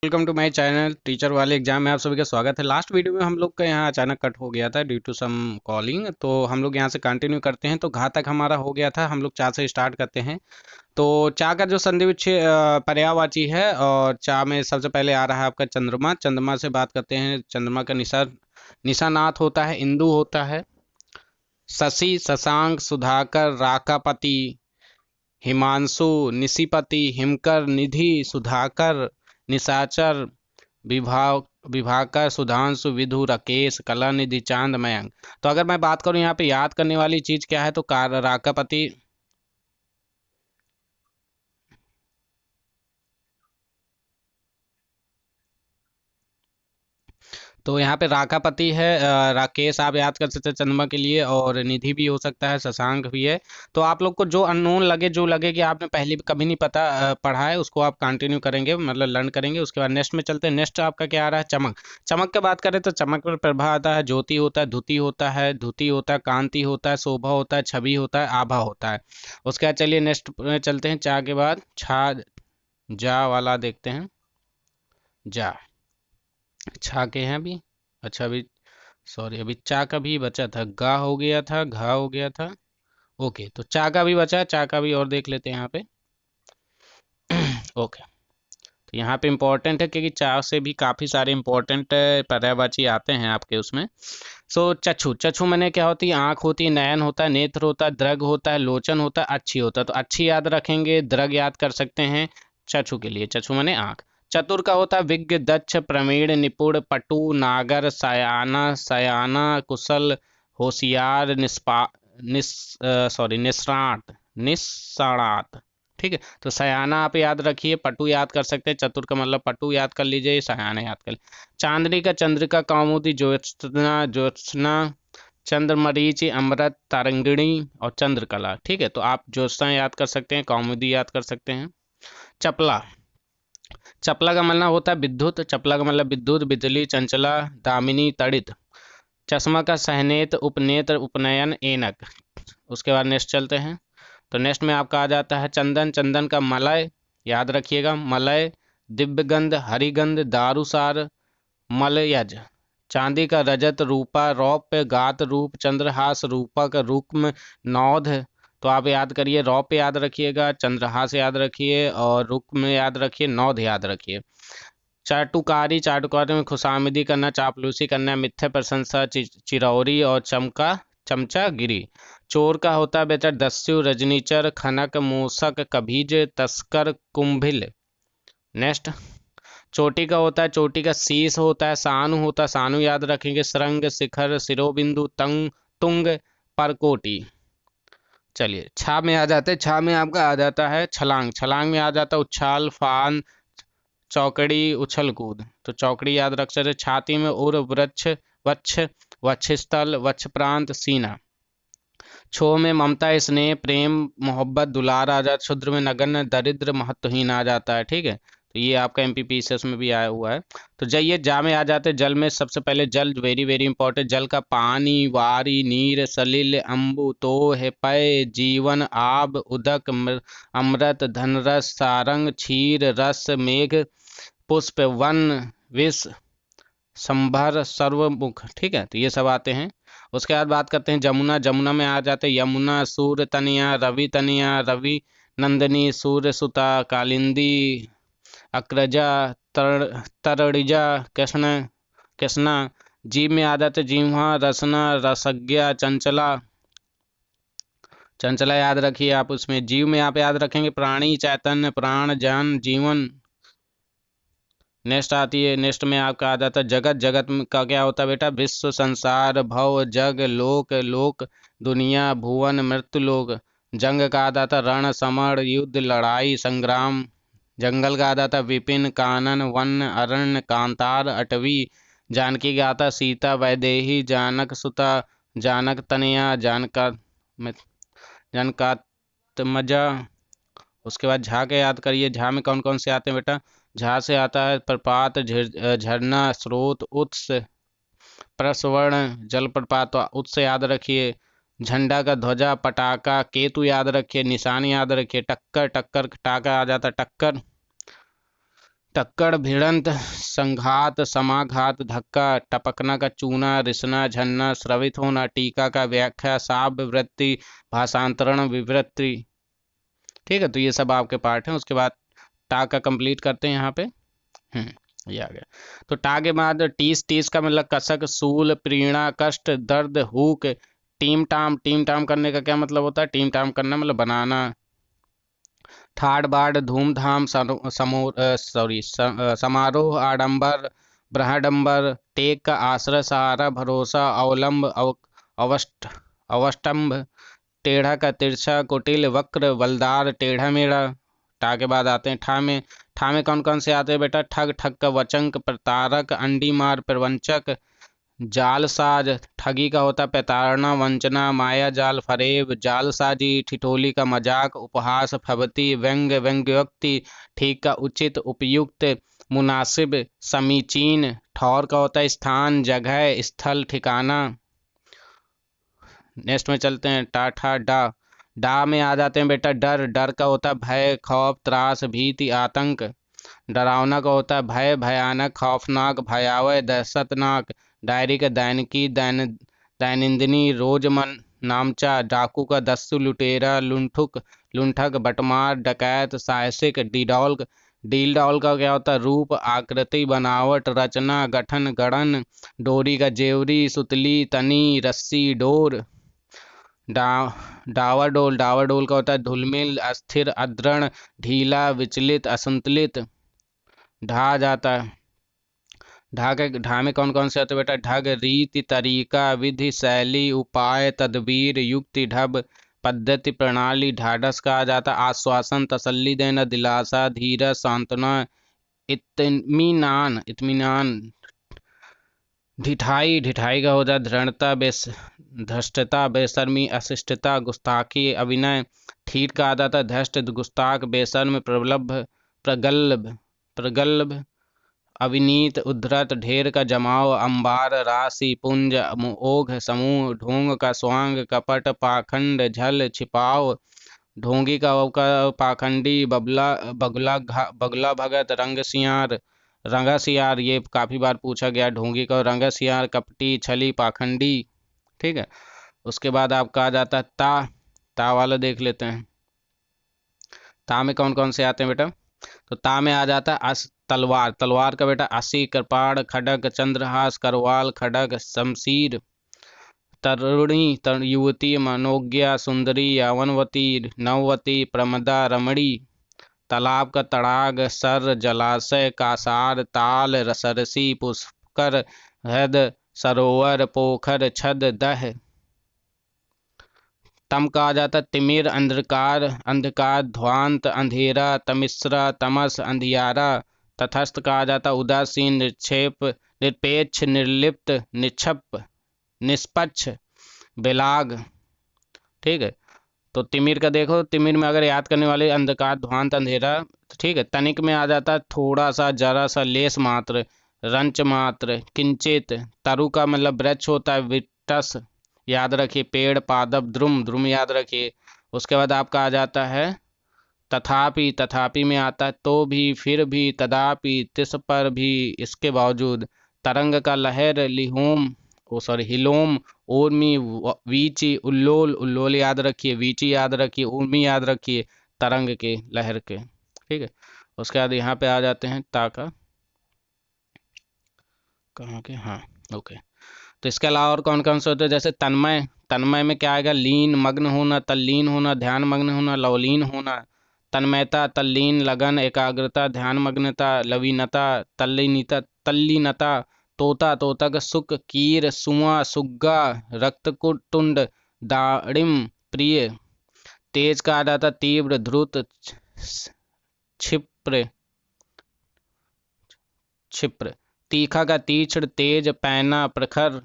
Welcome to my channel teacher वाले exam में आप सभी का स्वागत है। लास्ट वीडियो में हम लोग का यहाँ अचानक कट हो गया था ड्यू टू सम कॉलिंग, तो हम लोग यहाँ से कंटिन्यू करते हैं। तो घा तक हमारा हो गया था, हम लोग चा से स्टार्ट करते हैं। तो चा का जो संधि विच्छेद पर्यायवाची है, और चा में सबसे पहले आ रहा है आपका चंद्रमा। चंद्रमा से बात करते हैं। चंद्रमा का निशानाथ होता है, इंदु होता है। शशि, शशांक, सुधाकर, राकापति, हिमांशु, निशिपति, हिमकर, निधि, सुधाकर, निशाचर, विभाग विभाकर, सुधांशु, विधु, राकेश, कलानिधि, चांद, मयंक। तो अगर मैं बात करूं यहाँ पे याद करने वाली चीज क्या है, तो राकापति। तो यहाँ पे राकापति है, राकेश आप याद कर सकते हैं चंद्रमा के लिए, और निधि भी हो सकता है, शशांक भी है। तो आप लोग को जो अननोन लगे, जो लगे कि आपने पहले कभी नहीं पढ़ा है, उसको आप कंटिन्यू करेंगे, मतलब लर्न करेंगे। उसके बाद नेक्स्ट में चलते हैं। नेक्स्ट आपका क्या आ रहा है? चमक। चमक की बात करें तो चमक पर प्रभा आता है, ज्योति होता है, धुति होता है, कांति होता है, शोभा होता है, छवि होता है, आभा होता है। उसके बाद चलिए नेक्स्ट में चलते हैं। चा के बाद छा जा वाला देखते हैं। जा छा के हैं अभी। अच्छा, अभी सॉरी, अभी चा का भी बचा था, गा हो गया था, घा हो गया था। ओके, तो चा का भी बचा है, चा का भी और देख लेते हैं यहाँ पे। ओके, तो यहाँ पे इम्पोर्टेंट है क्योंकि चा से भी काफ़ी सारे इम्पोर्टेंट पर्यायवाची आते हैं आपके उसमें। सो चक्षु। चक्षु मैंने क्या होती है? आँख होती है, नयन होता है, नेत्र होता है, दृग होता है, लोचन होता है, अच्छी होता है। तो अच्छी याद रखेंगे, दृग याद कर सकते हैं चक्षु के लिए। चक्षु मैंने आँख। चतुर का होता है विज्ञ, दक्ष, प्रवीण, निपुण, पटु, नागर, सयाना, सयाना, कुशल, होशियार, निष्णात, निष्णात। ठीक है, तो सयाना आप याद रखिए, पटु याद कर सकते हैं, चतुर का मतलब पटु याद कर लीजिए, सयाना याद कर लीजिए। चांदनी का चंद्रिका, कौमुदी, ज्योत्सना, ज्योत्सना, चंद्रमरीचि, अमृत, तारंगिणी और चंद्रकला। ठीक है, तो आप ज्योत्सना याद कर सकते हैं, कौमुदी याद कर सकते हैं। चपला। चपला का मतलब होता है विद्युत। चपला का मतलब विद्युत, बिजली, चंचला, दामिनी, तड़ित। चश्मा का सहनेत, उपनेत्र, उपनयन, एनक। उसके बाद नेक्स्ट चलते हैं। तो नेक्स्ट में आपका आ जाता है चंदन। चंदन का मलय याद रखिएगा, मलय, दिव्यगंध, हरिगंध, दारुसार, मलयज। चांदी का रजत, रूपा, रौप्य, गात रूप, चंद्रहास, रूपक, रुक्म, नौध। तो आप याद करिए, रौप्य याद रखिएगा, चंद्रहास याद रखिए, और रुक्म याद रखिए, नौध याद रखिए। चाटुकारी। चाटुकारी में खुशामदी करना, चापलूसी करना, मिथ्या प्रशंसा, चिरौरी और चमचा गिरी। चोर का होता है बेटा दस्यु, रजनीचर, खनक, मूसक, कभीज, तस्कर, कुंभिल। नेक्स्ट। चोटी का होता है, चोटी का शीश होता है, सानु होता है, सानु याद रखेंगे, सरंग, शिखर, शिरोबिंदु, तुंग, परकोटी। चलिए छा में आ जाते हैं। छा में आपका आ जाता है छलांग। छलांग में आ जाता है उछाल, फान, चौकड़ी, उछल कूद। तो चौकड़ी याद रख सकते। छाती में उर, वृक्ष, वक्ष, वक्षस्थल, वक्ष प्रांत, सीना। छो में ममता, स्नेह, प्रेम, मोहब्बत, दुलार आ जाता। क्षुद्र में नगण्य, दरिद्र, महत्वहीन आ जाता है। ठीक है, तो ये आपका एमपीपीसीएस में भी आया हुआ है। तो जाइए जा में आ जाते हैं। जल में सबसे पहले जल, वेरी वेरी इंपॉर्टेंट। जल का पानी, वारी, नीर, सलिल, अम्बु, तोह, पय, जीवन, आब, उदक, अमृत, धनरस, सारंग, क्षीर, रस, मेघ, पुष्प, वन, विष, संभर, सर्वमुख। ठीक है, तो ये सब आते हैं। उसके बाद बात करते हैं जमुना। जमुना में आ जाते हैं यमुना, सूर्य तनिया, रवि तनिया, रवि नंदनी, सूर्य सुता, कालिंदी, अक्रजा, तरणिजा, कृष्ण, कृष्णा। जीव में आ जाते जिह्वा, रसना, रसज्ञा, चंचला। चंचला याद रखिए आप उसमें। जीव में आप याद रखेंगे प्राणी, चैतन्य, प्राण, जान, जीवन। नेक्स्ट आती है, नेक्स्ट में आपका आ जाता है जगत। जगत का क्या होता है बेटा? विश्व, संसार, भव, जग, लोक, लोक, दुनिया, भुवन, मृत्यु लोक। जंग का आ जाता रण, समर, युद्ध, लड़ाई, संग्राम। जंगल का आ जाता विपिन, कानन, वन, अरण्य, कांतार, अटवी। जानकी का आता सीता, वैदेही, जानक सुता, जानक तनया, जानकात्मजा। उसके बाद झा के याद करिए। झा में कौन कौन से आते हैं बेटा? झा से आता है प्रपात, झरना, स्रोत, उत्स, प्रस्वर्ण, जलप्रपात। तो उत्स याद रखिए। झंडा का ध्वजा, पटाखा, केतु याद रखिए, निशान याद रखिए। टक्कर, टक्कर टाका आ जाता टक्कर। टक्कर, भिड़ंत, संघात, समाघात, धक्का, टपकना का चूना, रिसना, झन्ना, स्रवित होना, टीका का व्याख्या, शाब्द वृत्ति, भाषांतरण, विवृत्ति। ठीक है, तो ये सब आपके पार्ट हैं। उसके बाद टा का कंप्लीट करते हैं यहाँ पे। ये आ गया। तो टा के बाद टीस, टीस का मतलब कसक, सूल, प्रीणा, कष्ट, दर्द, हुक। टीम टाम, टीम टाम करने का क्या मतलब होता है? टीम टाम करना मतलब बनाना। ठाड़ बाड़, धूमधाम, समारोह, आडंबर, बृहडंबर। टेक का आश्रय, सहारा, भरोसा, अवलंब, अवष्ट, अवष्टंभ। टेढ़ा का तिरछा, कुटिल, वक्र, बलदार, टेढ़ा मेढ़ा। टा के बाद आते हैं ठा में। ठा में कौन कौन से आते हैं बेटा? ठग, ठग का वचंक, प्रतारक, अंडी मार, प्रवंचक। जालसाज, ठगी का होता है प्रताड़ना, वंचना, माया जाल, फरेब। जालसाजी, ठिठोली का मजाक, उपहास, फबती, व्यंग्य, व्यंग्योक्ति। ठीक का उचित, उपयुक्त, मुनासिब, समीचीन। ठौर का होता है स्थान, जगह, स्थल, ठिकाना। नेक्स्ट में चलते हैं टाठा डा। डा में आ जाते हैं बेटा डर। डर का होता है भय, खौफ, त्रास, भीति, आतंक। डरावना का होता है भय, भयानक, खौफनाक, भयावह, दहशतनाक। डायरी का दैनिकी, दैनंदिनी, रोजमन, नामचा। डाकू का दस्यु, लुटेरा, लुंठुक, लुंठक, बटमार, डकैत, साहसिक। डीडौल, डील डॉल का क्या होता है? रूप, आकृति, बनावट, रचना, गठन, गढ़न। डोरी का जेवरी, सुतली, तनी, रस्सी, डोर। डावाडोल, डावाडोल का होता है धुलमिल, अस्थिर, अदृढ़, ढीला, विचलित, असंतुलित। ढा आ जाता है। ढा में कौन कौन से होते हैं बेटा? ढग, रीति, तरीका, विधि, शैली, उपाय, तदबीर, युक्ति, ढब, पद्धति, प्रणाली। ढाढ़स का आ जाता है आश्वासन, तसल्ली देना, दिलासा, धीरज, सांत्वना, इत्मीनान, इत्मीनान। ढिठाई, ढिठाई का होता है दृढ़ता, धृष्टता, बेशर्मी, अशिष्टता, गुस्ताखी, अभिनय। ठीठ का आता था धृष्ट, गुस्ताख, बेशर्म, प्रगल्भ, प्रगल्भ, प्रगल्भ, अविनीत, उद्धृत। ढेर का जमाव, अंबार, राशि, पुंज, ओघ, समूह। ढोंग का स्वांग, कपट, पाखंड, झल, छिपाव। ढोंगी का पाखंडी, बबला, बगला भगत, रंगसियार, रंगसियार। ये काफी बार पूछा गया ढोंगी का। रंगसियार, कपटी, छली, पाखंडी। ठीक है, उसके बाद आपका आ जाता है ता। ता वाला देख लेते हैं। ता में कौन कौन से आते हैं बेटा? तो ता में आ जाता है तलवार। तलवार का बेटा असी, कृपाण, खडग, चंद्रहास, करवाल, खडग, शमशीर। तरुणी, युवती, मनोज्ञा, सुंदरी, यौवनवती, नववती, प्रमदा, रमणी। तालाब का तड़ाग, सर, जलाशय, कासार, ताल, सरसी, पुष्कर, हृद, सरोवर, पोखर, छद, दह। तम का आ जाता तिमिर, अंधकार, अंधकार, ध्वांत, अंधेरा, तमिश्रा, तमस, अंधियारा। तटस्थ का आ जाता उदासीन, निक्षेप, निरपेक्ष, निर्लिप्त, निक्षप, निष्पक्ष, बेलाग। ठीक है, तो तिमिर का देखो, तिमिर में अगर याद करने वाले अंधकार, ध्वांत, अंधेरा। ठीक है, तनिक में आ जाता थोड़ा सा, जरा सा, लेस मात्र, रंच मात्र, किंचित। तरु का मतलब वृक्ष होता है, विटस याद रखिए, पेड़, पादप, द्रुम, द्रुम याद रखिए। उसके बाद आपका आ जाता है तथापि। तथापि में आता है तो भी, फिर भी, तदापि, तिस पर भी, इसके बावजूद। तरंग का लहर, लिहोम, ओ सॉरी हिलोम, उर्मी, वीची, उल्लोल, उल्लोल याद रखिए, वीची याद रखिए, उर्मी याद रखिए, तरंग के, लहर के। ठीक है, उसके बाद यहाँ पे आ जाते हैं ताका, कहाँ के, हाँ ओके। तो इसके अलावा और कौन कौन से होते हैं? जैसे तन्मय। तन्मय में क्या आएगा? लीन, मग्न होना, तल्लीन होना, ध्यान मग्न होना, लवलीन होना। तन्मयता, तल्लीन, लगन, एकाग्रता, ध्यान मग्नता, लवीनता, तल्लीनता, तल्लीनता। तोता, तोता का सुख, कीर, सुआ, सुग्गा, रक्तकुटुंड, दाड़िम, प्रिय। तेज का आ जाता तीव्र, ध्रुत, क्षिप्र, क्षिप्र। तीखा का तीक्ष्ण, तेज, पैना, प्रखर।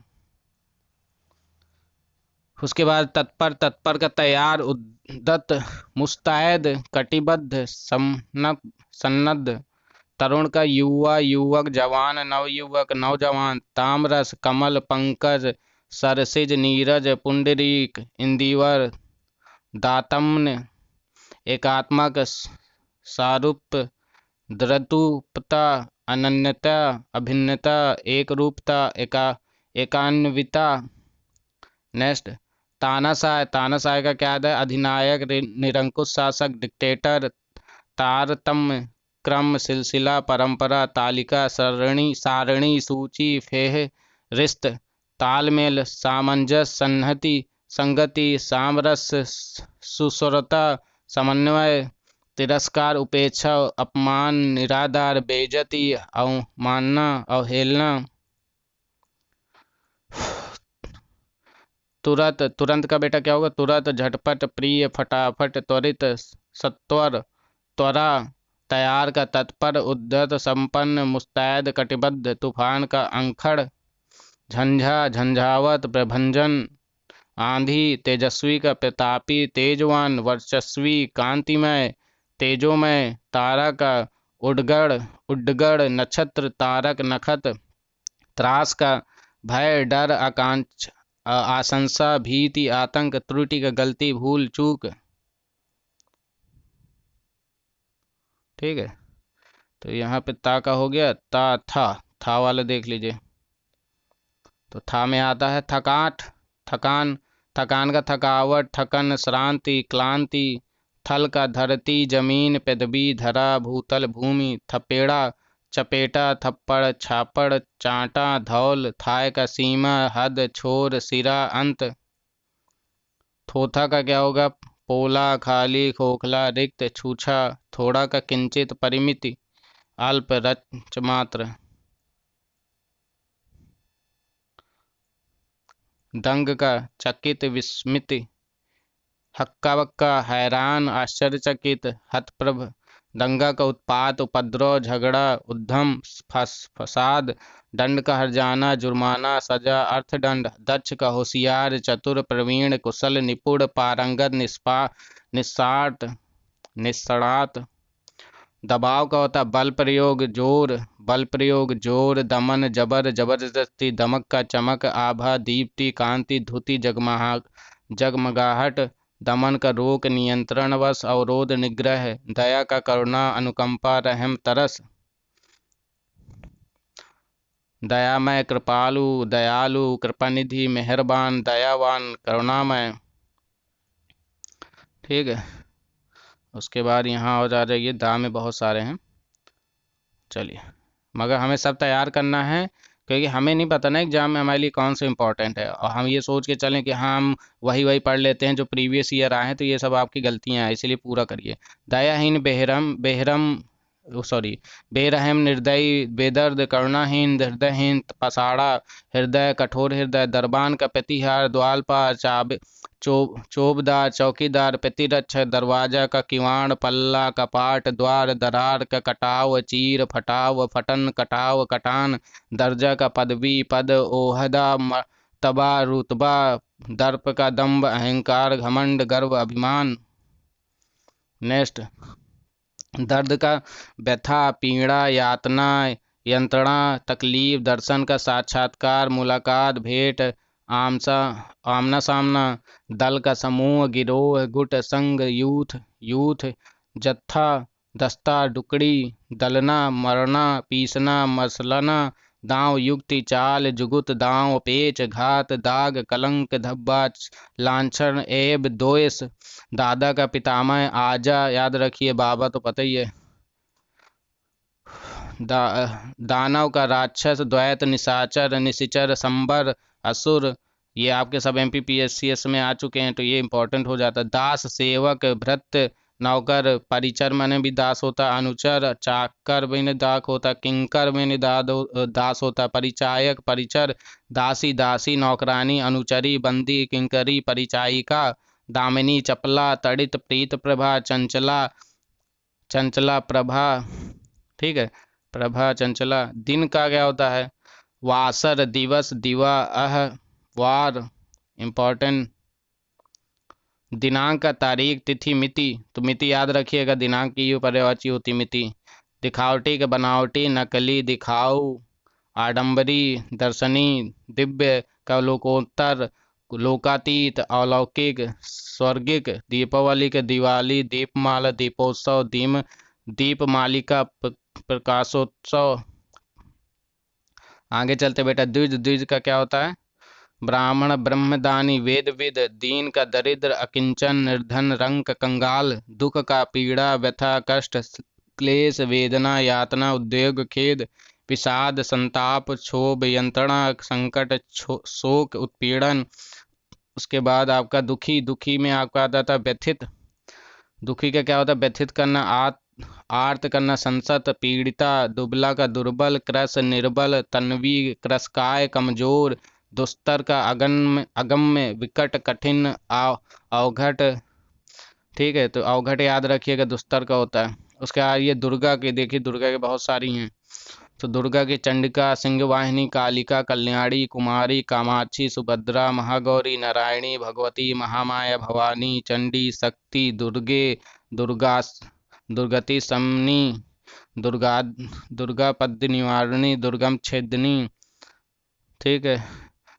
उसके बाद तत्पर, तत्पर का तैयार, उद्दत, मुस्तैद, कटिबद्ध, सन्नद्ध। तरुण का युवा, युवक, जवान, नवयुवक, नौजवान। तामरस, कमल, पंकज, सरसिज, नीरज, पुंडरीक, इंदिवर, दातम्न। एकात्मक, सारूप, द्रतुपता, अनन्यता, अभिन्नता, एक रूपता, एकान्विता। नेक्स्ट, तानाशाह। तानाशाह का क्या है? अधिनायक, निरंकुश शासक, डिक्टेटर। तारतम्य, क्रम, सिलसिला, परंपरा, तालिका, सारणी, सूची, फेहरिस्त। तालमेल, सामंजस्य, संगति, सामरस्य, सुस्वरता, समन्वय। तिरस्कार, उपेक्षा, अपमान, निरादर, बेइज्जती, अवमानना, अवहेलना। तुरंत, तुरंत का बेटा क्या होगा? तुरंत, झटपट, प्रिय, फटाफट, त्वरित, सत्वर, त्वरा। तैयार का तत्पर, उद्यत, संपन्न, मुस्तैद, कटिबद्ध। तूफान का अंखड़, झंझा, झंझावत, प्रभंजन। आंधी, तेजस्वी का प्रतापी, तेजवान, वर्चस्वी, कांतिमय, तेजोमय। तारा का उडगड़, उड्डगड़, नक्षत्र, तारक, नखत। त्रास का भय, डर, आशंसा, भीति, आतंक। त्रुटि का गलती, भूल, चूक। ठीक है, तो यहाँ पे ता का हो गया। था वाला देख लीजिए। तो था में आता है थकाट, थकान। थकान का थकावट, थकन, श्रांति, क्लांति। थल का धरती, जमीन, पृथ्वी, धरा, भूतल, भूमि। थपेड़ा, चपेटा, थप्पड़, छापड़, चांटा, धौल। थाय का सीमा, हद, छोर, सिरा, अंत। थोथा का क्या होगा? पोला, खाली, खोखला, रिक्त, छूछा। थोड़ा का किंचित, परिमिति, अल्प, रच मात्र। दंग का चकित, विस्मित। हक्का बक्का, हैरान, आश्चर्यचकित, हतप्रभ। दंगा का उत्पात, उपद्रव, झगड़ा, उद्यम, फसाद। दंड का हर्जाना, जुर्माना, सजा, अर्थदंड। दक्ष का होशियार, चतुर, प्रवीण, कुशल, निपुण, पारंगत, निस्साट, निस्सड़ात। दबाव का होता बल प्रयोग, जोर, बल प्रयोग, जोर। दमन, जबर, जबरदस्ती। दमक का चमक, आभा, दीप्ति, कांति, धुति, जगमगाहट। दमन का रोक, नियंत्रण, वश, अवरोध, निग्रह। दया का करुणा, अनुकंपा, रहम, तरस। दयामय, कृपालु, दयालु, कृपानिधि, मेहरबान, दयावान, करुणामय। ठीक है, उसके बाद यहाँ और आ जाइए। दा में बहुत सारे हैं, चलिए, मगर हमें सब तैयार करना है, क्योंकि हमें नहीं पता ना एग्जाम में हमारे लिए कौन सा इंपॉर्टेंट है। और हम ये सोच के चलें कि हाँ हम वही वही पढ़ लेते हैं जो प्रीवियस ईयर आए हैं, तो ये सब आपकी गलतियां हैं, इसलिए पूरा करिए। दयाहीन, बेहरम, सॉरी, बेरहम, निर्दयी, बेदर्द, करुणाहीन, हृदयहीन, पसाड़ा, हृदय, कठोर हृदय। दरबान का प्रतिहार, द्वारपाल, चोबदार, चौकीदार, प्रतिरक्षक। दरवाजा का किवाड़, पल्ला, कपाट, द्वार। दरार का कटाव, चीर, फटाव, फटन, कटाव, कटान। दर्जा का पदवी, पद, ओहदा, मर्तबा, रुतबा। दर्प का दंभ, अहंकार, घमंड, गर्व, अभिमान। नेक्स्ट, दर्द का व्यथा, पीड़ा, यातना, यंत्रणा, तकलीफ। दर्शन का साक्षात्कार, मुलाकात, भेंट, आमना सामना। दल का समूह, गिरोह, गुट, संग, यूथ। जत्था, दस्ता, टुकड़ी। दलना, मरना, पीसना, मसलना। दांव, युक्ति, चाल, जुगुत, दांव, पेच, घात, दाग, कलंक, धब्बा, लांछन, एब, दोष। दादा का पितामह, आजा, याद रखिए, बाबा तो पता ही है। दानव का राक्षस, द्वैत, निशाचर, निशिचर, संबर, असुर। ये आपके सब MPPSCS में आ चुके हैं, तो ये इंपॉर्टेंट हो जाता है। दास, सेवक, भृत्य, नौकर। परिचर मैंने भी दास होता, अनुचर। चाकर में दास होता, किंकर में दास होता, परिचायक, परिचर। दासी, दासी, नौकरानी, अनुचरी, बंदी, किंकरी, परिचायिका। दामिनी, चपला, तड़ित, प्रीत, प्रभा, चंचला प्रभा। ठीक है, प्रभा, चंचला। दिन का क्या होता है? वासर, दिवस, दिवा, वार, इंपॉर्टेंट। दिनांक का तारीख, तिथि, मिति। तो मिति याद रखिएगा, दिनांक की पर्यायवाची होती मिति। दिखावटी का बनावटी, नकली, दिखाऊ, आडंबरी, दर्शनी। दिव्य का लोकोत्तर, लोकातीत, अलौकिक, स्वर्गिक। दीपावली के दिवाली, दीपमाला, दीपोत्सव, दीपमालिका, प्रकाशोत्सव। आगे चलते बेटा, द्विज। द्विज का क्या होता है? ब्राह्मण ब्रह्मदानी वेद विद, दीन का दरिद्र, अकिंचन निर्धन, रंक कंगाल, दुख का पीड़ा व्यथा कष्ट क्लेश वेदना यातना उद्योग खेद विषाद संताप क्षोभ यंत्रणा संकट शोक उत्पीड़न। उसके बाद आपका दुखी। दुखी में आपका आता था व्यथित। दुखी का क्या होता है? व्यथित करना, आर्त करना, संसत पीड़िता, दुबला का दुर्बल, क्रस निर्बल, तन्वी क्रसकाय कमजोर, दुस्तर का अगम्य अगम्य, विकट कठिन, अवघट। ठीक है, तो अवघट याद रखिएगा, दुस्तर का होता है। उसके बाद ये दुर्गा की देखिए, दुर्गा की बहुत सारी हैं। तो दुर्गा की चंडिका, सिंहवाहिनी, कालिका, कल्याणी, कुमारी, कामाक्षी, सुभद्रा, महागौरी, नारायणी, भगवती, महामाया, भवानी, चंडी, शक्ति, दुर्गे, दुर्गा, दुर्गति समनी, दुर्गा, दुर्गा पद्य निवारणी, दुर्गम छेदनी। ठीक है,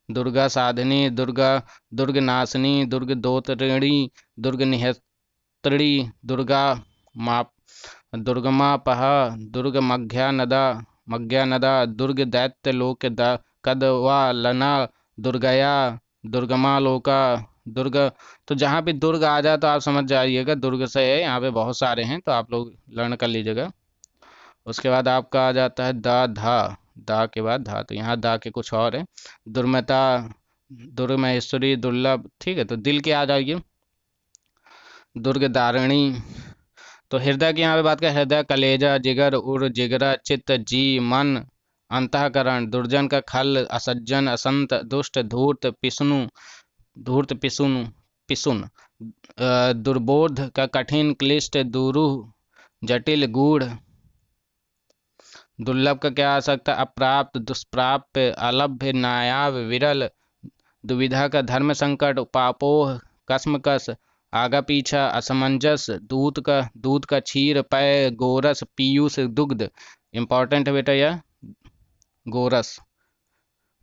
दुर्गा साधिनी, दुर्गा दुर्ग नाशनी, दुर्ग दोतरिणी, दुर्ग निहत्रिणी, दुर्गा माप दुर्गमापह, दुर्ग मध्यानदा, दुर्ग दैत्य लोक कदवालना, दुर्गया, दुर्गमालोका, दुर्ग। तो जहाँ भी दुर्ग आ जाए तो आप समझ जाइएगा दुर्ग से है, यहाँ पे बहुत सारे हैं तो आप लोग लर्न कर लीजिएगा। उसके बाद आपका आ जाता है दा धा। दा के बाद धा, तो यहाँ दा के कुछ और है। दुर्मता, दुर्महेश्वरी, दुर्लभ। ठीक है, तो दिल के आ जाइए, दुर्ग दारिणी। तो हृदय की यहाँ पे बात करें, हृदय कलेजा जिगर उर जिगरा चित्त जी मन अंतःकरण। दुर्जन का खल, असज्जन असंत दुष्ट धूर्त पिसुनु, धूर्त पिसुनु पिसुन। दुर्बोध का कठिन क्लिष्ट दुरूह जटिल गूढ़। दुर्लभ का क्या आ सकता है? अप्राप्त दुष्प्राप्य अलभ्य नायाब विरल। दुविधा का धर्म संकट पापोह कसमकस आगा पीछा असमंजस। दूध का क्षीर पय गोरस पीयूष दुग्ध। इंपॉर्टेंट है बेटा यह गोरस।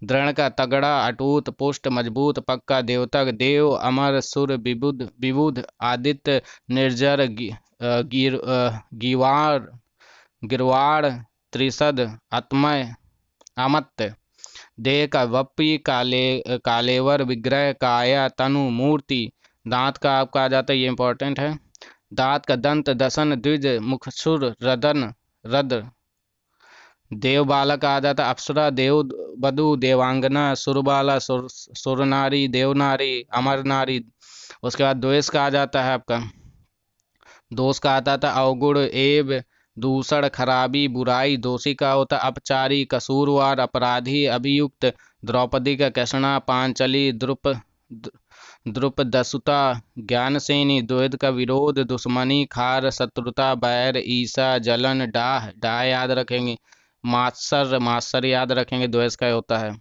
दृढ़ का तगड़ा अटूट पुष्ट मजबूत पक्का। देवता देव अमर सुर विबुध आदित्य निर्जर गिवार गिरवाड़ त्रिसद अतमय अमत्य। देह का वपी कालेवर विग्रह काया तनु मूर्ति। दांत का आपका आ जाता है, ये इंपॉर्टेंट है। दांत का दंत दसन द्विज मुखसुर रदन रद्र। देव बालक आ जाता है, अप्सरा देव बधु देवांगना सुरबाला सुरनारी देवनारी अमर नारी। उसके बाद द्वेष का आ जाता है आपका, दोष का आता था अवगुण एव दूषण खराबी बुराई। दोषी का होता अपचारी कसूरवार अपराधी अभियुक्त। द्रौपदी का कैसना पांचली द्रुपदसुता ज्ञानसेनी। द्वैध का विरोध दुश्मनी खार शत्रुता बैर ईसा जलन डाह। डाह याद रखेंगे। मात्सर याद रखेंगे, द्वेष का होता है।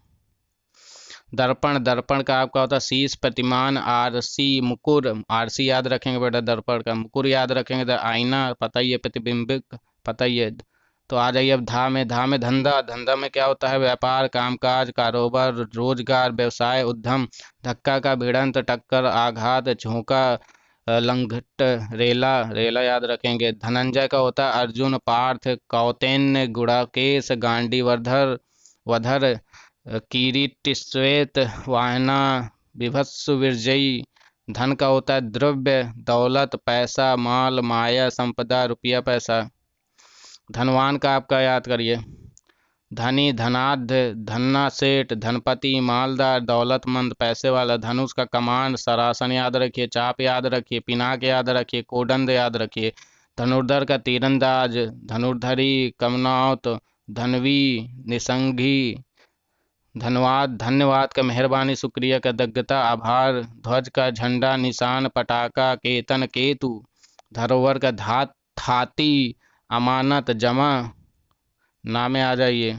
दर्पण का आपका होता है शीश प्रतिमान आरसी मुकुर। आरसी याद रखेंगे बेटा, दर्पण का मुकुर याद रखेंगे तो आईना पता ही है, प्रतिबिंबिक पता ही है। तो आ जाइए अब धा में धंधा। धंधा में क्या होता है? व्यापार कामकाज कारोबार रोजगार व्यवसाय उद्यम। धक्का का भिड़ंत टक्कर आघात झोंका लंघट रेला याद रखेंगे। धनंजय का होता है अर्जुन पार्थ कौतैन्य गुड़ाकेश गांडीवधर वधर किरीटिश्वेत वाहना विभत्सु विरजयी। धन का होता है द्रव्य दौलत पैसा माल माया संपदा रुपया पैसा। धनवान का आपका याद करिए, धनी धनाढ़ धन्ना सेठ धनपति मालदार दौलतमंद पैसे वाला। धनुष का कमान सरासन याद रखिए, चाप याद रखिए, पिनाक याद रखिए, कोडंद याद रखिए। धनुर्धर का तीरंदाज धनुर्धरी कमनौत धनवी निसंगी। धन्यवाद का मेहरबानी शुक्रिया कृतज्ञता आभार। ध्वज का झंडा निशान पटाखा केतन केतु। धरोहर का थाती अमानत जमा। नामे आ जाइए,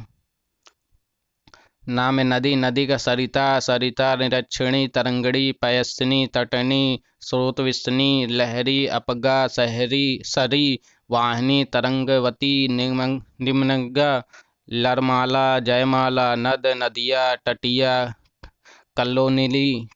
नाम नदी का सरिता निरक्षिणी तरंगड़ी पयस्विनी तटनी स्रोतविस्नी लहरी अपगा सहरी सरी वाहिनी तरंगवती निम्नगा लरमाला जयमाला नद नदिया तटिया कल्लो नीली।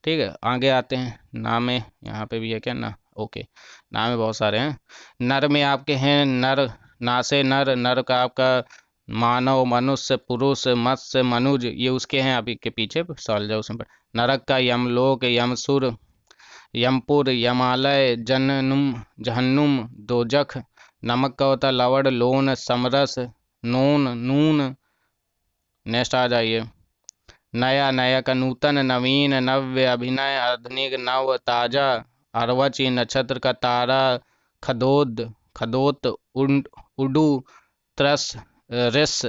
ठीक है, आगे आते हैं। नाम है यहाँ पे भी है क्या ना, ओके, नाम में बहुत सारे हैं। नर में आपके हैं नर, ना से नर, नर का आपका मानव, मनुष्य, पुरुष, मत्स्य, मनुज, ये उसके हैं अभी के पीछे सवाल जाओ उसमें। नरक का यमलोक, यमसुर, यमपुर, यमालय, जहन्नुम, दोजख। नमक का होता लवण, लोन, समरस, नोन, नून। नेक्स्ट आ जाइए। नया, नया का नूतन, नवीन, नव्य, अभिनय, आधुनिक, नव, ताजा। अर्वची, नक्षत्र का तारा, खदोद, खदोत, उडू, त्रस, रिस,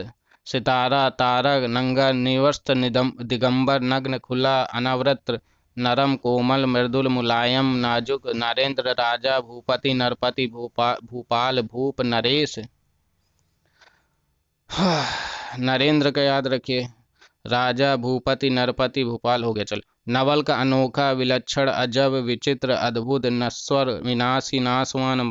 सितारा, तारक, नंगा, निवस्त्र, दिगंबर, नग्न, खुला, अनावृत, नरम, कोमल, मृदुल, मुलायम, नाजुक। नरेंद्र, राजा, भूपति, नरपति, भूपाल, भूप, नरेश। नरेंद्र का याद रखिए, राजा, भूपति, नरपति, भूपाल हो गया। चलो, नवल का अनोखा, विलक्षण, अजब, विचित्र, अद्भुत, नश्वर, विनाशी, नाशवान,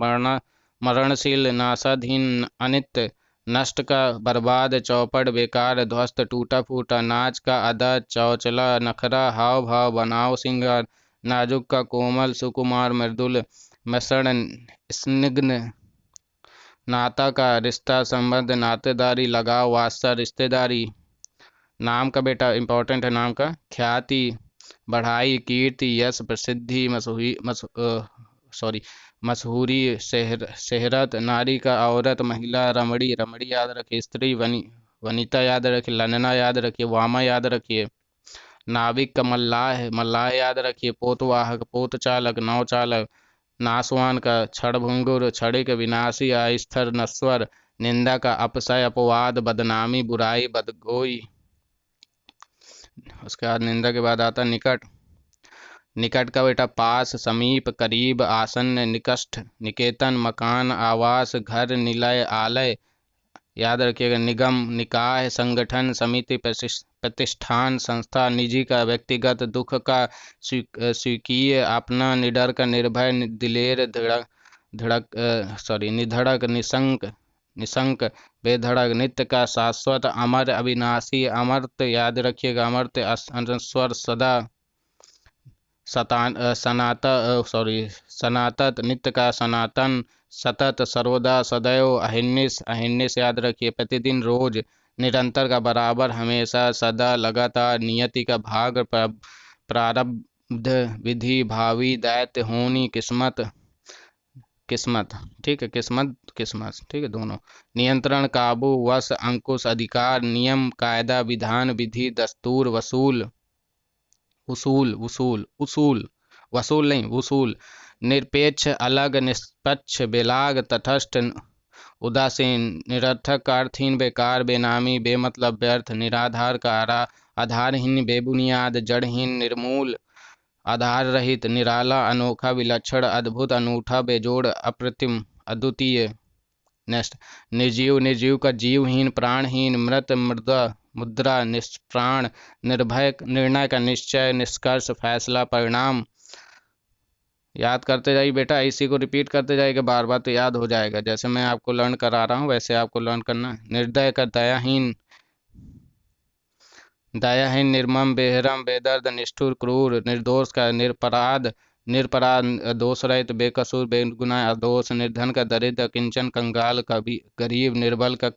मरणशील, नाशाधीन, अनित्य। नष्ट का बर्बाद, चौपट, बेकार, ध्वस्त, टूटा फूटा। नाच का अदा, चौचला, नखरा, हाव भाव, बनाव, सिंगार। नाजुक का कोमल, सुकुमार, मृदुल, मसण, स्निग्ध। नाता का रिश्ता, संबंध, नातेदारी, लगाव, वास्ता, रिश्तेदारी। नाम का बेटा इंपॉर्टेंट है, नाम का ख्याति, बढ़ाई, कीर्ति, यश, प्रसिद्धि, मशहूरी, शहरत। नारी का औरत, महिला, रमणी, रमणी याद रखिए। स्त्री, वनिता याद रखिए। ललना याद रखिए। वामा याद रखिए। नाविक का मल्लाह, मल्लाह याद रखिए। पोतवाहक, पोत चालक, नौ चालक। नासवान का क्षणभंगुर, क्षणिक, विनाशी, अस्थिर, नश्वर। निंदा का अपशय, अपवाद, बदनामी, बुराई, बदगोई। उसके बाद निंदा के बाद आता निकट। निकट का बेटा पास, समीप, करीब, आसन्न, निकष्ट, निकेतन, मकान, आवास, घर, निलय, आलय याद रखिएगा। निगम, निकाय, संगठन, समिति, प्रतिष्ठान, संस्था। निजी का व्यक्तिगत, दुख का स्वीकीय, अपना। निडर का निर्भय, दिलेर, निधड़क, निशंक, बेधड़क। नित्य का शाश्वत, अमर, अविनाशी, अमर्त्य याद रखिएगा। अमर्त्य, अनश्वर, सदा, सनातन। नित्य का सनातन, सतत, सर्वदा, सदैव। अहिर्निश, अहिर्निश याद रखिए। प्रतिदिन, रोज। निरंतर का बराबर, हमेशा, सदा, लगातार। नियति का भाग, प्रारब्ध, विधि, भावी, दैत्य, होनी, किस्मत, किस्मत। ठीक है, किस्मत, किस्मत, ठीक है दोनों। नियंत्रण, काबू, वश, अंकुश, अधिकार। नियम, कायदा, विधान, विधि, दस्तूर। वसूल, उसूल, उसूल, उसूल, वसूल नहीं, उसूल। निरपेक्ष, अलग, निष्पक्ष, बेलाग, तटस्थ, उदासीन। निरर्थक, अर्थहीन, बेकार, बेनामी, बेमतलब, व्यर्थ। निराधार का आधारहीन, बेबुनियाद, जड़हीन, निर्मूल, आधार रहित। निराला, अनोखा, विलक्षण, अद्भुत, अनूठा, बेजोड़, अप्रतिम, अद्वितीय। नेक्स्ट, निर्जीव, निर्जीव का जीवहीन, प्राणहीन। मृत, मुद्रा, निष्प्राण। निर्भय, निर्णय का निश्चय, निष्कर्ष, फैसला, परिणाम। याद करते जाइए बेटा, इसी को रिपीट करते जाइएगा बार बार तो याद हो जाएगा। जैसे मैं आपको लर्न करा रहा हूँ वैसे आपको लर्न करना है। निर्दय का दयाहीन, दयाहीन, निर्मम, बेहरम, बेदर्द, निष्ठुर, क्रूर। निर्दोष का निरपराध, निरपराध, दोष रहित, बेकसूर, बेगुनाह, अदोष। निर्धन का दरिद्र, किंचन, कंगाल, कभी गरीब। निर्बल का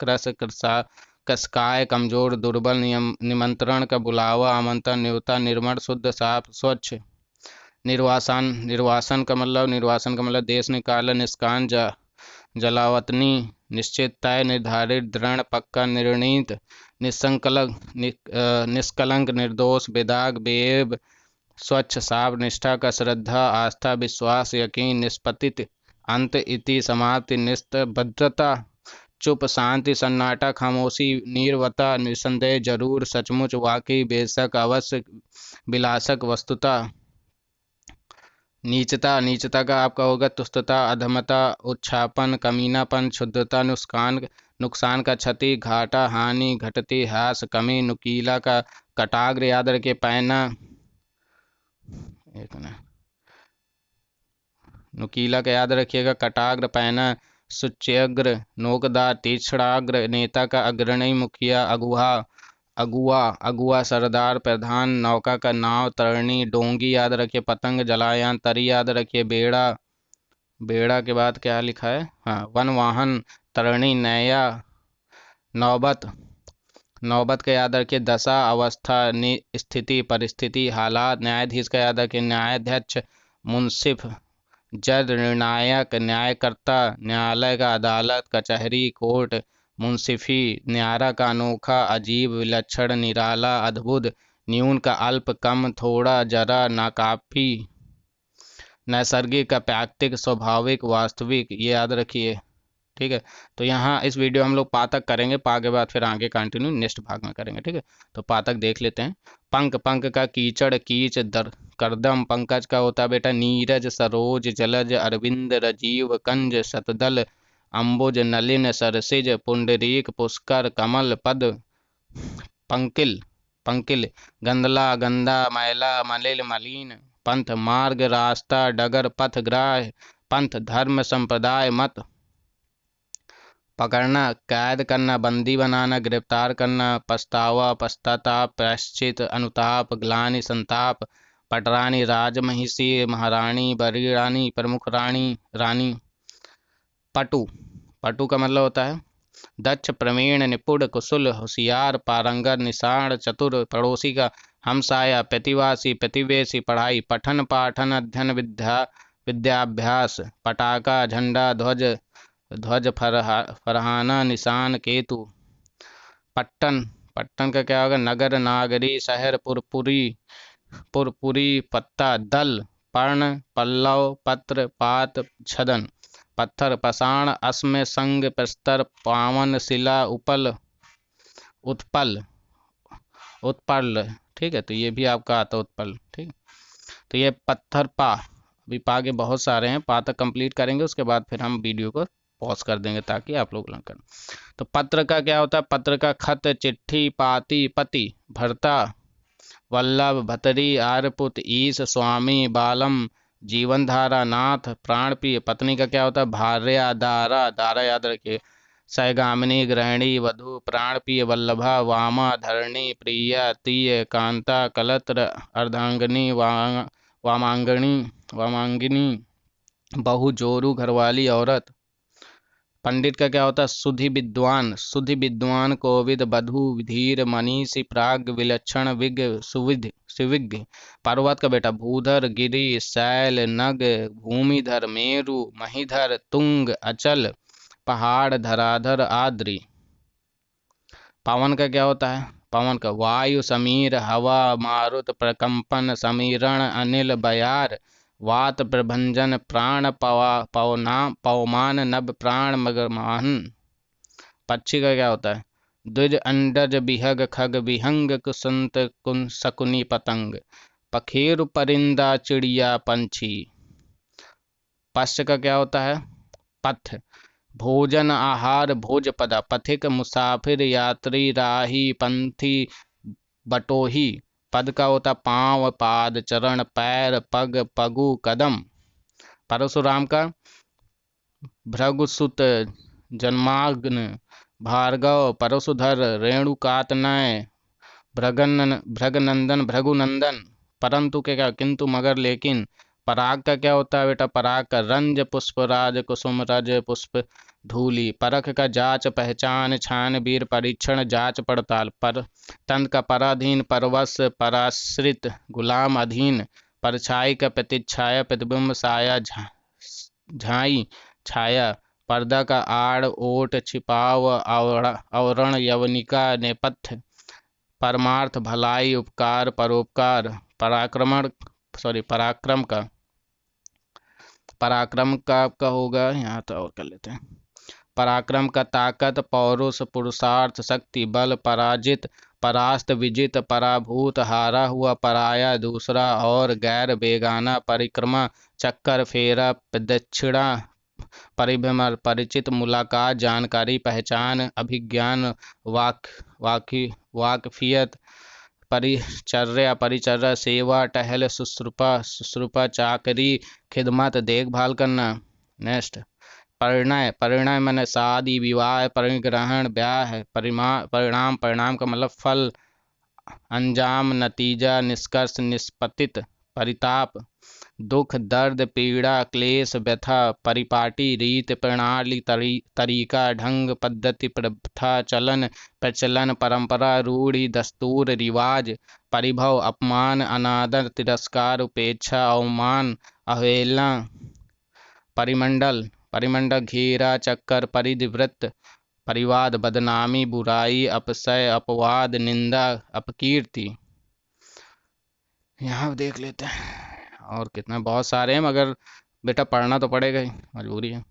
कसकाय, कमजोर, दुर्बल। निमंत्रण का बुलावा, आमंत्रण, न्योता। निर्मल, शुद्ध, साफ, स्वच्छ। निर्वासन का मतलब देश निकाला, निष्काम, जलावतनी, निश्चित, तय, निर्धारित, दृढ़, पक्का, निर्णीत। निष्कलंक, निर्दोष, बेदाग, बेऐब, स्वच्छ, साफ। निष्ठा का श्रद्धा, आस्था, विश्वास, यकीन। निष्पत्ति, अंत, इति, समाप्ति। निस्तब्धता, चुप, शांति, सन्नाटा, खामोशी। नीरवता, निसंदेह, जरूर, सचमुच, वाकई, बेशक, अवश्य, विलासक, वस्तुता। नीचता, नीचता का आपका होगा तुष्टता, अधमता, उच्छापन, कमीनापन, क्षुद्रता, नुकसान का क्षति, घाटा, हानि, घटती, ह्रास, कमी। नुकीला का कटाग्र याद रखिए, पैना। एक मिनट, नुकीला का याद रखिएगा, कटाग्र, पैना। सुच्यग्र, नोकदार, तीक्ष्णाग्र। नेता का अग्रणी, मुखिया, अगुआ, अगुआ, सरदार, प्रधान। नौका का नाव, तरणी, डोंगी याद रखिए। पतंग, जलायान, तरी याद रखिए। बेड़ा, बेड़ा के बाद क्या लिखा है? हाँ, वन वाहन, तरणी, नया, नौबत। नौबत का याद रखिए, दशा, अवस्था, स्थिति, परिस्थिति, हालात। न्यायाधीश का याद रखिए, न्यायाध्यक्ष, मुंसिफ, जज, निर्णायक, न्यायकर्ता। न्यायालय का अदालत, कचहरी, कोर्ट। मुंसिफी, न्यारा का अनोखा, अजीब, विलक्षण, निराला, अद्भुत। न्यून का अल्प, कम, थोड़ा, जरा, नाकाफी। नैसर्गिक का प्राकृतिक, स्वाभाविक, वास्तविक। ये याद रखिए, ठीक है। तो यहाँ इस वीडियो हम लोग पातक करेंगे, पा के बाद फिर आगे कंटिन्यू नेक्स्ट भाग में करेंगे, ठीक है। तो पातक देख लेते हैं। पंक, पंक का कीचड़, कीच, दर, करदम। पंकज का होता है बेटा नीरज, सरोज, जलज, अरविंद, राजीव, कंज, शतदल, अंबुज, नलिन, सरसिज, पुंडरीक, पुष्कर, कमल, पद। पंकिल, पंकिल, गंदला, गंदा, मैला, मलिल, मलिन। पंथ, मार्ग, रास्ता, डगर, पथ, ग्राह। पंथ, धर्म, संप्रदाय, मत। पकड़ना, कैद करना, बंदी बनाना, गिरफ्तार करना। पछतावा, पश्चाताप, प्रायश्चित, अनुताप, ग्लानि, संताप। पटरानी, राजमहिषी, महारानी, बड़ी रानी, प्रमुख रानी, रानी। पटु, पटु का मतलब होता है दक्ष, प्रवीण, निपुण, कुशल, होशियार, पारंगत, निषाण, चतुर। पड़ोसी का हमसाया, प्रतिवासी, प्रतिवेशी, पढ़ाई। पठन, पाठन, अध्ययन, विद्याभ्यास। पटाखा, झंडा, ध्वज, ध्वज, फरहाना, निशान, केतु। पट्टन, पट्टन का क्या होगा? नगर, नागरी, शहर, पुरपुरी, पुरपुरी। पत्ता, दल, पर्ण, पल्लव, पत्र, पात, छदन। पत्थर, पाषाण, अस्म, संग, प्रस्तर, पावन, शिला, उपल, उत्पल, उत्पल, ठीक है। तो ये भी आपका आता है उत्पल, ठीक। तो ये पत्थर, पा। अभी पा के बहुत सारे हैं, पा तक कंप्लीट करेंगे, उसके बाद फिर हम वीडियो को पॉज कर देंगे ताकि आप लोग लर्न करें। तो पत्र का क्या होता है? पत्र का खत, चिट्ठी, पाती, पति, भरता, वल्लभ, भतरी, आर्यपुत, ईश, स्वामी, बालम, जीवन धारा, नाथ, प्राण प्रिय। पत्नी का क्या होता है? भार्या, दारा, दारा याद रखिए। सैगामिनी, गृहिणी, वधु, प्राण प्रिय, वल्लभा, वामा, धरणी, प्रिया, तीय, कांता, कलत्र, अर्धांगिनी, वामांगनी, वामांगिनी, बहु, जोरू, घरवाली, औरत। पंडित का क्या होता है? सुधि, विद्वान, सुधि, विद्वान, कोविद, बधु, धीर, मनीषी, प्राग, विलक्षण, विज्ञ, सुविध, सुविज्ञ। पर्वत का बेटा भूधर, गिरि, शैल, नग, भूमिधर, मेरु, महीधर, तुंग, अचल, पहाड़, धराधर, आद्रि। पवन का क्या होता है? पवन का वायु, समीर, हवा, मारुत, प्रकंपन, समीरण, अनिल, बयार। वात, प्रभंजन, प्राण, पवमान, नभ, प्राण, मगरमाहन। पक्षी का क्या होता है? द्विज, अंडज, बिहग, खग, विहंग, कुसंत, शकुनी, पतंग। पखेरु, परिंदा, चिड़िया, पंछी। पश्च का क्या होता है? पथ, भोजन, आहार, भोजपदा। पथिक, मुसाफिर, यात्री, राही, पंथी, बटोही। पद का होता पांव, पाद, चरण, पैर, पग, पगु, कदम। परशुराम का भृगुसुत, जन्माग्न, भार्गव, परशुधर, रेणुकातनय, भृगनंदन, भृगुनंदन। परंतु के क्या? किंतु, मगर, लेकिन। पराग का क्या होता है बेटा? पराग का रंज, पुष्प, राज, कुसुम, रज, पुष्प, धूली। परख का जांच, पहचान, छानबीन, परीक्षण, जांच पड़ताल। पर तंत का पराधीन, परवश, पराश्रित, गुलाम, अधीन। परछाई का प्रतिच्छाया, प्रतिबिंब, साया, झाई, छाया। पर्दा का आड़, ओट, छिपाव, आवरण, यवनिका, नेपथ्य। परमार्थ, भलाई, उपकार, परोपकार। पराक्रम का आपका होगा यहाँ, तो और कर लेते हैं। पराक्रम का ताकत, पौरुष, पुरुषार्थ, शक्ति, बल। पराजित, परास्त, विजित, पराभूत, हारा हुआ, पराया, दूसरा, और, गैर, बेगाना। परिक्रमा, चक्कर, फेरा, दक्षिणा, परिभ्रमण। परिचित, मुलाकात, जानकारी, पहचान, अभिज्ञान, वाकफियत। परिचर्या, परिचर्या, सेवा, टहल, शुश्रूषा, चाकरी, खिदमत, देखभाल करना। नेक्स्ट, परिणय, परिणय माने शादी, विवाह, परिग्रहण, ब्याह। परिणाम, परिणाम का मतलब फल, अंजाम, नतीजा, निष्कर्ष, निष्पत्ति। परिताप, दुख दर्द पीड़ा क्लेश व्यथा, परिपाटी रीत प्रणाली तरीका ढंग पद्धति प्रथा चलन प्रचलन परंपरा रूढ़ि दस्तूर रिवाज, परिभव अपमान अनादर तिरस्कार उपेक्षा अवमान अवहेलना, परिमंडल परिमंडल घेरा चक्कर परिधिवृत्त, परिवाद बदनामी बुराई अपशय अपवाद निंदा अपकीर्ति। यहाँ देख लेते हैं और कितना, बहुत सारे हैं मगर बेटा पढ़ना तो पड़ेगा ही, मजबूरी है।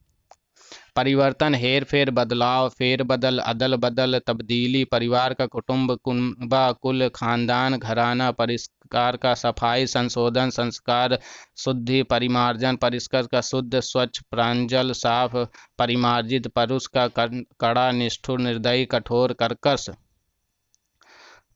परिवर्तन हेर फेर बदलाव फेर बदल अदल बदल तब्दीली, परिवार का कुटुंब कुनबा कुल खानदान घराना, परिष्कार का सफाई संशोधन संस्कार शुद्धि, परिमार्जन परिष्कार का शुद्ध स्वच्छ प्रांजल साफ, परिमार्जित परुष का कड़ा निष्ठुर निर्दयी कठोर कर्कश,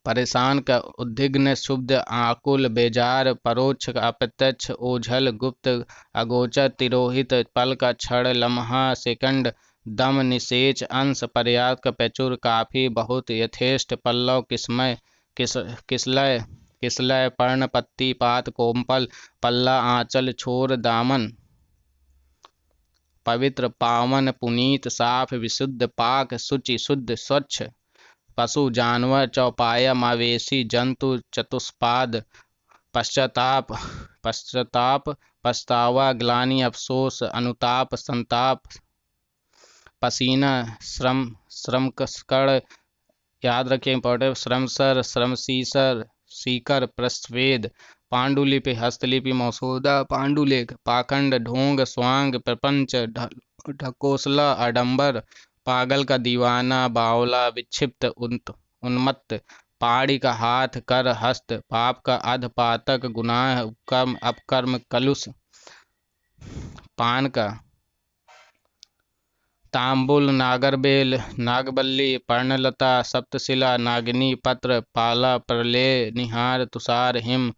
परेशान का उद्विग्न शुद्ध आकुल बेजार, परोक्ष अप्रत्यक्ष ओझल गुप्त अगोचर, तिरोहित पल का क्षण लम्हा सेकंड, दम निषेच अंश पर्याप्त प्रचुर काफी बहुत यथेष्ट, पल्लव किस्मय किसलय किसलय पर्ण पत्ती पात कोमपल, पल्ला आंचल छोर दामन, पवित्र पावन पुनीत साफ विशुद्ध पाक शुचि शुद्ध स्वच्छ, पशु जानवर चौपाया मवेशी जंतु चतुष्पाद, पश्चाताप पछतावा ग्लानि अफसोस अनुताप संताप, पसीना श्रम श्रमकड़, याद रखिए इंपॉर्टेंट, श्रमसर श्रमसीसर सीकर प्रस्वेद, पांडुलिपि हस्तलिपि मसौदा पांडुलेख, पाखंड ढोंग स्वांग प्रपंच ढकोसला आडंबर, पागल का दीवाना बावला विक्षिप्त उन्मत्त, पहाड़ी का हाथ कर हस्त, पाप का अध पातक गुनाह कर्म अपकर्म कलुष, पान का तांबुल नागरबेल नागबल्ली पर्णलता सप्तशिला नागिनी पत्र, पाला प्रलय निहार तुषार हिम,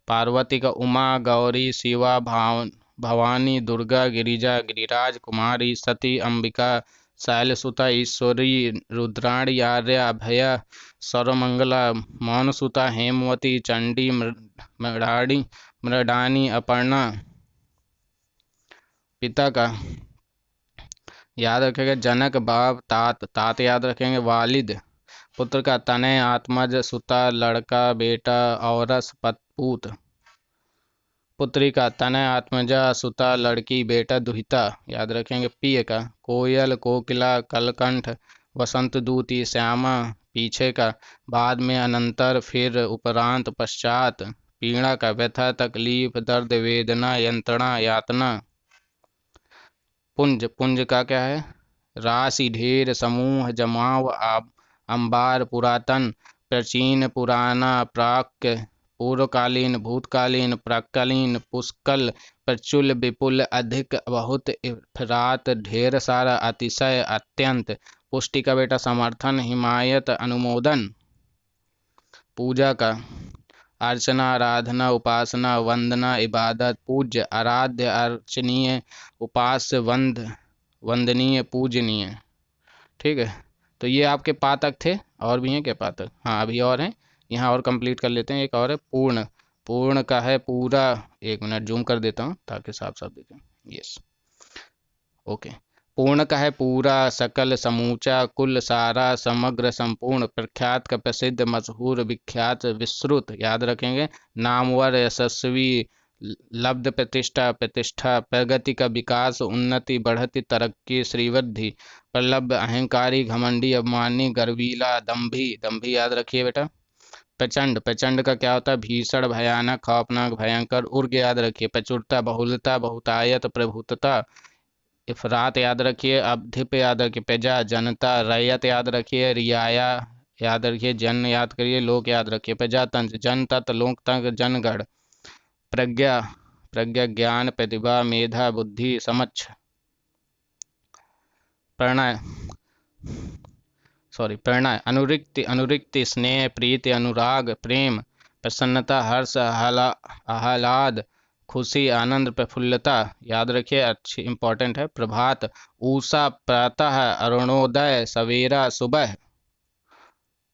पार्वती का उमा गौरी शिवा भवानी दुर्गा गिरिजा गिरिराज कुमारी सती अंबिका शैलसुता ईश्वरी रुद्राणी आर्या अभया सर्वमंगला मौनसुता हेमवती चंडी मृडानी अपर्णा, पिता का याद रखेंगे जनक बाप तात याद रखेंगे वालिद, पुत्र का तनय आत्मज सुता लड़का बेटा औरस पूत, पुत्री का तनय आत्मजा सुता लड़की बेटा दुहिता, याद रखेंगे पिय का कोयल कोकिला कलकंठ वसंत दूती श्यामा, पीछे का बाद में अनंतर फिर उपरांत पश्चात, पीड़ा का व्यथा तकलीफ दर्द वेदना यंत्रणा यातना, पुंज पुंज का क्या है राशि ढेर समूह जमाव अंबार पुरातन प्राचीन पुराना प्राक् पूर्वकालीन भूतकालीन प्राक्कालीन पुष्कल प्रचुल विपुल अधिक बहुत इफरात ढेर सारा अतिशय अत्यंत, पुष्टि का बेटा समर्थन हिमायत अनुमोदन, पूजा का अर्चना आराधना उपासना वंदना इबादत, पूज्य आराध्य अर्चनीय उपास्य वंदनीय पूजनीय। ठीक है, तो ये आपके पातक थे, और भी हैं क्या पातक? हाँ अभी और हैं, यहाँ और कंप्लीट कर लेते हैं। एक और है पूर्ण, पूर्ण का है पूरा, एक मिनट जूम कर देता हूँ ताकि साफ साफ देखें। यस ओके, पूर्ण का है पूरा सकल समूचा कुल सारा समग्र संपूर्ण, प्रख्यात का प्रसिद्ध मशहूर विख्यात विस्तृत, याद रखेंगे नामवर यशस्वी लब्ध प्रतिष्ठा प्रतिष्ठा, प्रगति का विकास उन्नति बढ़ती तरक्की श्रीवृद्धि, प्रलब्ध अहंकारी घमंडी अभिमानी गर्वीला दंभी दंभी, याद रखिए बेटा। प्रचंड, प्रचंड का क्या होता है भीषण भयानक खौफनाक भयंकर। उर्ग याद रखिए प्रचुरता बहुलता बहुतायत प्रभुतता। इफरात याद रखिए, अवधिप याद रखिए प्रजा जनता। रैयत याद रखिए रियाया याद रखिए जन याद करिए। लोक याद रखिए प्रजातंत्र जनतंत्र लोकतंत्र जनगण। प्रज्ञा, प्रज्ञा ज्ञान प्रतिभा मेधा बुद्धि समक्ष। प्रणय प्रणय अनुरिक्ति अनुरिक्ति स्नेह प्रीति अनुराग प्रेम। प्रसन्नता हर्ष आह्लाद खुशी आनंद प्रफुल्लता, याद रखिए अच्छी इंपॉर्टेंट है। प्रभात ऊषा प्रातः अरुणोदय सवेरा सुबह।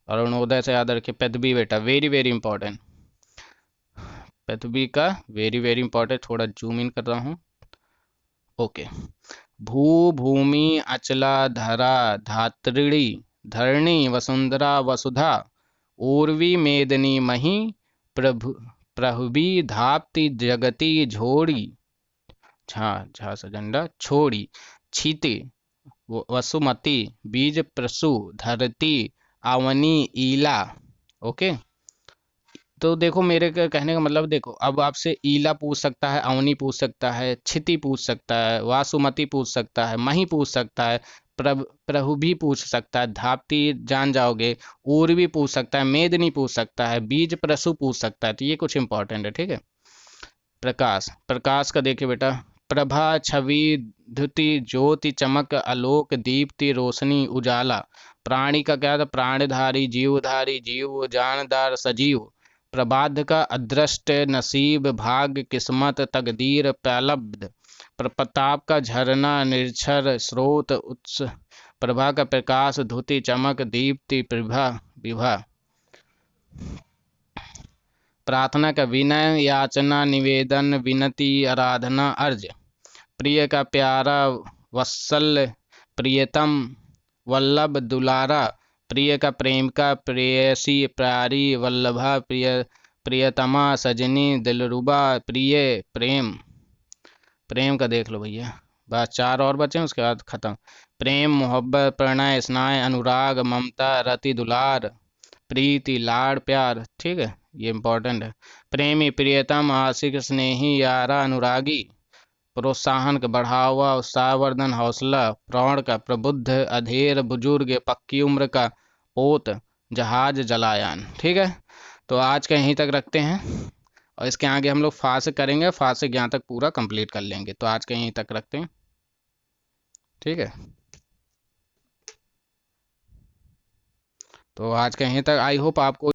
अरुणोदय से याद रखिए पदवी बेटा, वेरी वेरी इंपॉर्टेंट। पृथ्वी का वेरी वेरी इंपॉर्टेंट, थोड़ा जूम इन कर रहा हूँ। ओके। भू भूमि अचला धरा धात्रिणी धरणी वसुंधरा वसुधा उर्वी मेदिनी मही प्रभु प्रभुवी धाप्ति जगति झोड़ी झा झा से झंडा छोड़ी छीते वसुमती बीज प्रसु धरती आवनी ईला। ओके। तो देखो मेरे कहने का मतलब, देखो अब आपसे ईला पूछ सकता है, अवनी पूछ सकता है, क्षिति पूछ सकता है, वासुमती पूछ सकता है, मही पूछ सकता है, प्रभु भी पूछ सकता है, धाप्ती जान जाओगे, उर्वी पूछ सकता है, मेदिनी पूछ सकता है, बीज प्रसु पूछ सकता है। तो ये कुछ इंपॉर्टेंट है, ठीक है। प्रकाश, प्रकाश का देखिए बेटा, प्रभा छवि द्युति ज्योति चमक आलोक दीप्ति रोशनी उजाला। प्राणी का क्या था, प्राणधारी जीवधारी जीव जानदार सजीव। प्रबाध का अदृष्ट नसीब भाग्य किस्मत तकदीर पैलब्ध। प्रताप का झरना निर्झर स्रोत उत्स। प्रभा का प्रकाश धुति चमक दीप्ति प्रभा विभा। प्रार्थना का विनय याचना निवेदन विनती आराधना अर्ज। प्रिय का प्यारा वत्सल प्रियतम वल्लभ दुलारा। प्रिय का प्रेम का प्रेयसी प्यारी वल्लभा प्रियतमा सजनी दिलरुबा प्रिय प्रेम। प्रेम का देख लो भैया, बस 4 और बचे उसके बाद खत्म। प्रेम मोहब्बत प्रणय स्नाय अनुराग ममता रति दुलार प्रीति लाड़ प्यार, ठीक है, ये इंपॉर्टेंट है। प्रेमी प्रियतम आशिक स्नेही यारा अनुरागी। प्रोत्साहन का बढ़ावा उत्साहवर्धन हौसला। प्रौढ़ का प्रबुद्ध अधेर बुजुर्ग पक्की उम्र का पोत जहाज जलायान, ठीक है। तो आज का यहीं तक रखते हैं और इसके आगे हम लोग फा से करेंगे, फा से ज्ञान तक पूरा कंप्लीट कर लेंगे। तो आज का यहीं तक रखते हैं, ठीक है। तो आज का यहीं तक, आई होप आपको